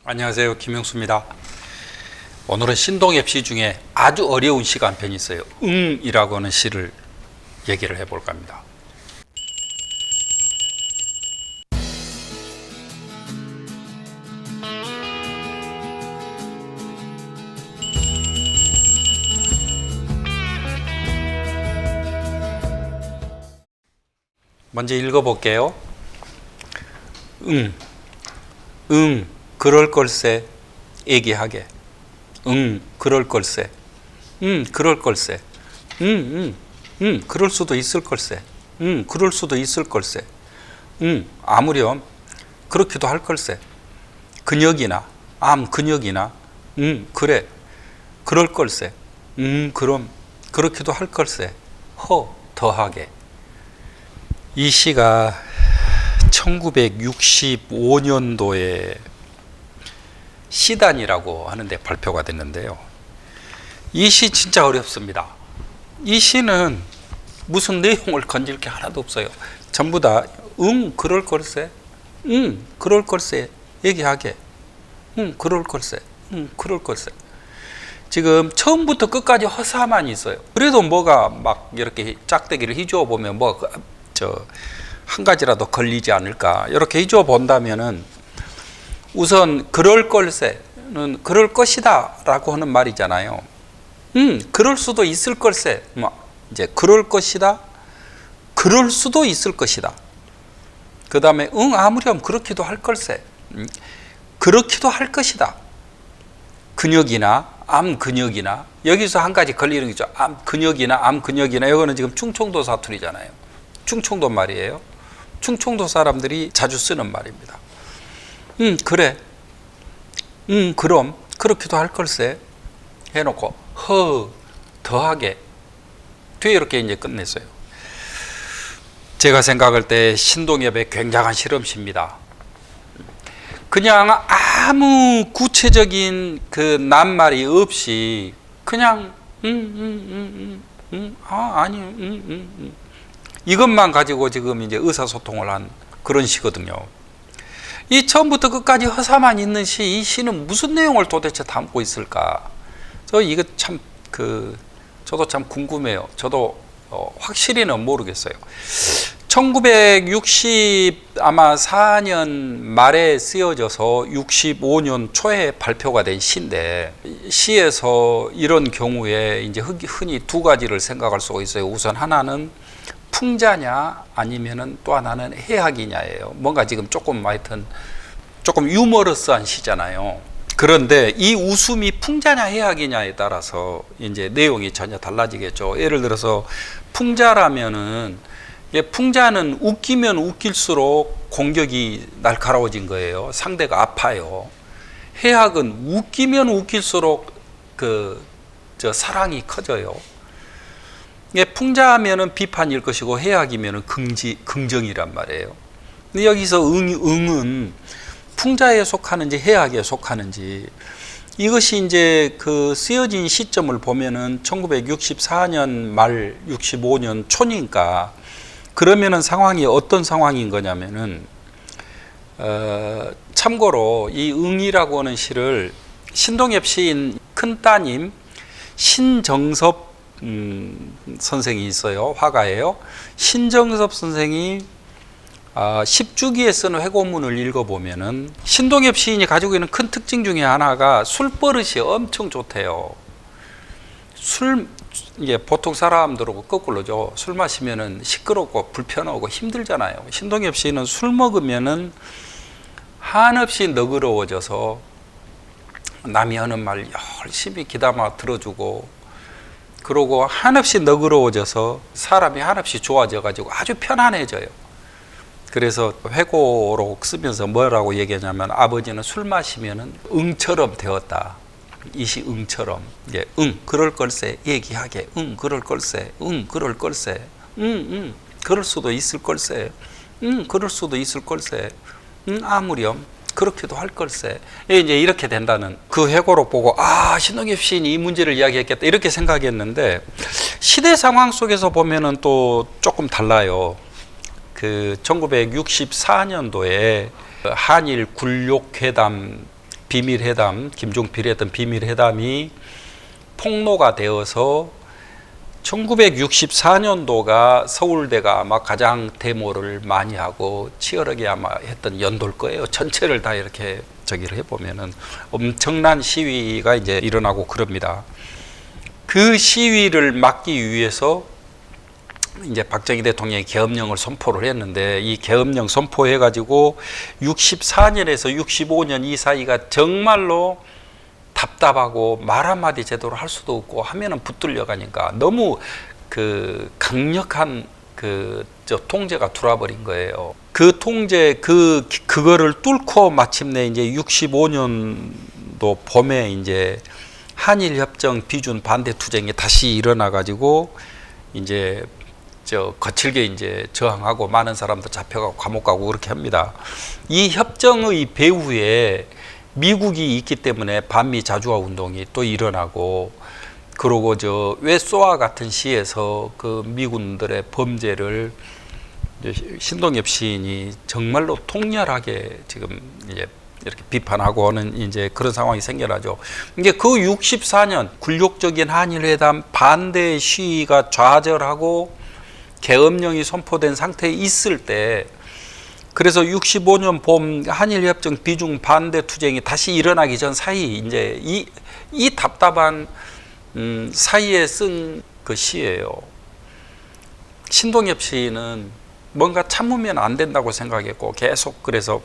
안녕하세요, 김영수입니다. 오늘은 신동엽 시 중에 아주 어려운 시가 한 편이 있어요. 이라고 하는 시를 얘기를 해볼까 합니다. 먼저 읽어볼게요. 그럴 걸세, 애기하게. 그럴 걸세. 그럴 걸세. 그럴 수도 있을 걸세. 그럴 수도 있을 걸세. 아무렴, 그렇기도 할 걸세. 근역이나, 근역이나, 그래, 그럴 걸세. 그럼, 그렇기도 할 걸세. 더하게. 이 시가 1965년도에 시단이라고 하는데 발표가 됐는데요. 이 시 진짜 어렵습니다. 이 시는 무슨 내용을 건질 게 하나도 없어요. 전부 다 그럴 걸세, 그럴 걸세, 얘기하게, 그럴 걸세, 그럴 걸세. 지금 처음부터 끝까지 허사만 있어요. 그래도 뭐가 막 이렇게 짝대기를 휘저어 보면 한 가지라도 걸리지 않을까. 이렇게 휘저어 본다면은 우선 그럴 걸세는 그럴 것이다 라고 하는 말이잖아요. 그럴 수도 있을 걸세. 이제 그럴 것이다. 그럴 수도 있을 것이다. 그 다음에 아무렴 그렇기도 할 걸세. 그렇기도 할 것이다. 근역이나 근역이나 여기서 한 가지 걸리는 거죠. 근역이나 근역이나 이거는 지금 충청도 사투리잖아요. 충청도 말이에요. 충청도 사람들이 자주 쓰는 말입니다. 그래. 그럼 그렇기도 할 걸세 해놓고 더하게 뒤에 이렇게 이제 끝냈어요. 제가 생각할 때 신동엽의 굉장한 실험시입니다. 그냥 아무 구체적인 그 낱말이 없이 그냥 이것만 가지고 지금 이제 의사소통을 한 그런 시거든요. 이 처음부터 끝까지 허사만 있는 이 시는 무슨 내용을 도대체 담고 있을까? 이거 참 저도 참 궁금해요. 저도 확실히는 모르겠어요. 1964년 말에 쓰여져서 65년 초에 발표가 된 시인데, 시에서 이런 경우에 이제 흔히 두 가지를 생각할 수가 있어요. 우선 하나는 풍자냐 아니면은 또 하나는 해학이냐예요. 뭔가 지금 조금 유머러스한 시잖아요. 그런데 이 웃음이 풍자냐 해학이냐에 따라서 이제 내용이 전혀 달라지겠죠. 예를 들어서 풍자라면은 풍자는 웃기면 웃길수록 공격이 날카로워진 거예요. 상대가 아파요. 해학은 웃기면 웃길수록 사랑이 커져요. 풍자하면은 비판일 것이고 해학이면은 긍정이란 말이에요. 근데 여기서 응은 풍자에 속하는지 해학에 속하는지, 이것이 이제 쓰여진 시점을 보면은 1964년 말 65년 초니까, 그러면은 상황이 어떤 상황인 거냐면은 참고로 이 응이라고 하는 시를 신동엽 시인 큰 따님 신정섭 선생이 있어요. 화가예요. 신정섭 선생이 10주기에 쓰는 회고문을 읽어보면은 신동엽 시인이 가지고 있는 큰 특징 중에 하나가 술버릇이 엄청 좋대요. 이게 보통 사람들하고 거꾸로죠. 술 마시면은 시끄럽고 불편하고 힘들잖아요. 신동엽 시인은 술 먹으면은 한없이 너그러워져서 남이 하는 말 열심히 귀담아 들어주고, 그러고 한없이 너그러워져서 사람이 한없이 좋아져가지고 아주 편안해져요. 그래서 회고록 쓰면서 뭐라고 얘기하냐면, 아버지는 술 마시면은 응처럼 되었다. 이시 응처럼. 그럴 걸세, 얘기하게. 그럴 걸세, 그럴 걸세. 그럴 수도 있을 걸세. 그럴 수도 있을 걸세. 아무렴, 그렇게도 할 걸세. 이제 이렇게 된다는 그 회고록 보고, 신동엽 시인이 이 문제를 이야기했겠다 이렇게 생각했는데, 시대 상황 속에서 보면은 또 조금 달라요. 1964년도에 한일 굴욕회담 비밀회담, 김종필이 했던 비밀회담이 폭로가 되어서 1964년도가 서울대가 아마 가장 데모를 많이 하고 치열하게 아마 했던 연도일 거예요. 전체를 다 이렇게 저기를 해보면은 엄청난 시위가 이제 일어나고 그럽니다. 그 시위를 막기 위해서 이제 박정희 대통령이 계엄령을 선포를 했는데, 이 계엄령 선포해가지고 64년에서 65년 이 사이가 정말로 답답하고 말 한마디 제대로 할 수도 없고 하면은 붙들려 가니까 너무 그 강력한 저 통제가 들어와버린 거예요. 그 통제 그거를 뚫고 마침내 이제 65년도 봄에 이제 한일협정 비준 반대 투쟁이 다시 일어나 가지고 이제 저 거칠게 이제 저항하고 많은 사람들 잡혀가고 감옥 가고 그렇게 합니다. 이 협정의 배후에 미국이 있기 때문에 반미 자주화 운동이 또 일어나고, 그러고 저 웨소와 같은 시에서 그 미군들의 범죄를 신동엽 시인이 정말로 통렬하게 지금 이제 이렇게 비판하고 하는 이제 그런 상황이 생겨나죠. 이게 그 64년 굴욕적인 한일회담 반대 시위가 좌절하고 계엄령이 선포된 상태에 있을 때, 그래서 65년 봄 한일협정 비중 반대 투쟁이 다시 일어나기 전 사이 이제 이 답답한 사이에 쓴 그 시예요. 신동엽 시인은 뭔가 참으면 안 된다고 생각했고 계속 그래서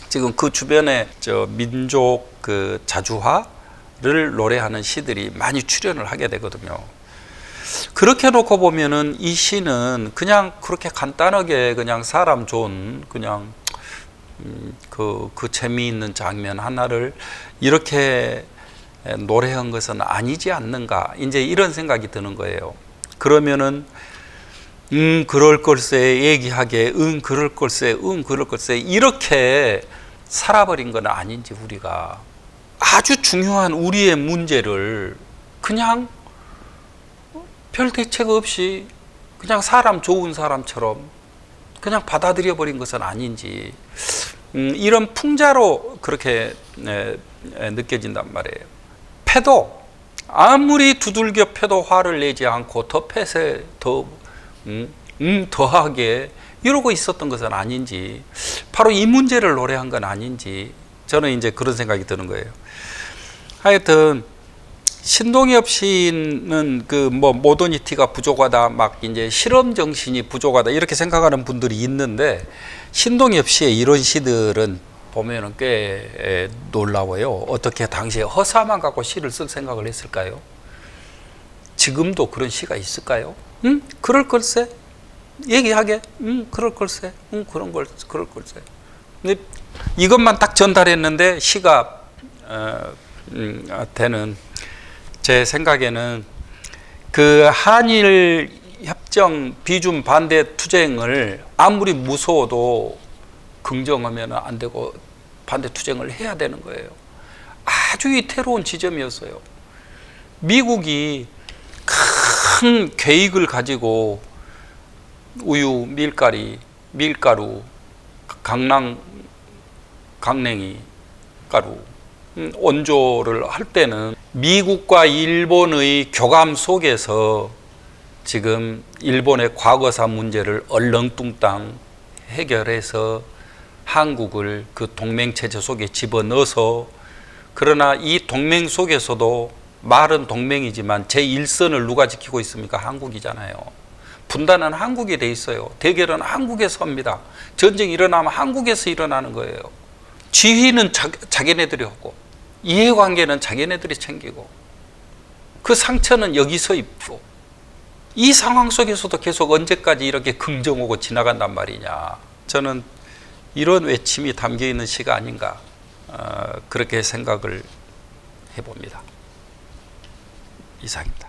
지금 그 주변에 저 민족 그 자주화를 노래하는 시들이 많이 출연을 하게 되거든요. 그렇게 놓고 보면은 이 시는 그냥 그렇게 간단하게 그냥 사람 좋은 그냥 그 재미있는 장면 하나를 이렇게 노래한 것은 아니지 않는가, 이제 이런 생각이 드는 거예요. 그러면은 그럴 걸세 얘기하게 그럴 걸세 그럴 걸세 이렇게 살아버린 건 아닌지, 우리가 아주 중요한 우리의 문제를 그냥 별 대책 없이 그냥 사람 좋은 사람처럼 그냥 받아들여 버린 것은 아닌지, 이런 풍자로 그렇게 느껴진단 말이에요. 패도 아무리 두들겨 패도 화를 내지 않고 더 패세 더하게 이러고 있었던 것은 아닌지, 바로 이 문제를 노래한 건 아닌지, 저는 이제 그런 생각이 드는 거예요. 하여튼 신동엽 시인은 그 뭐 모더니티가 부족하다, 막 이제 실험 정신이 부족하다 이렇게 생각하는 분들이 있는데, 신동엽 시의 이런 시들은 보면은 꽤 놀라워요. 어떻게 당시에 허사만 갖고 시를 쓸 생각을 했을까요? 지금도 그런 시가 있을까요? 그럴 걸세? 얘기하게? 그럴 걸세? 그럴 걸세? 근데 이것만 딱 전달했는데 시가 되는, 제 생각에는 그 한일 협정 비준 반대 투쟁을 아무리 무서워도 긍정하면 안 되고 반대 투쟁을 해야 되는 거예요. 아주 위태로운 지점이었어요. 미국이 큰 계획을 가지고 우유, 밀가루, 강냉이 가루 원조를 할 때는 미국과 일본의 교감 속에서 지금 일본의 과거사 문제를 얼렁뚱땅 해결해서 한국을 그 동맹체제 속에 집어넣어서, 그러나 이 동맹 속에서도 말은 동맹이지만 제1선을 누가 지키고 있습니까? 한국이잖아요. 분단은 한국에 돼 있어요. 대결은 한국에서 합니다. 전쟁이 일어나면 한국에서 일어나는 거예요. 지휘는 자기네들이 하고 이해관계는 자기네들이 챙기고 그 상처는 여기서 입고, 이 상황 속에서도 계속 언제까지 이렇게 긍정오고 지나간단 말이냐. 저는 이런 외침이 담겨있는 시가 아닌가, 그렇게 생각을 해봅니다. 이상입니다.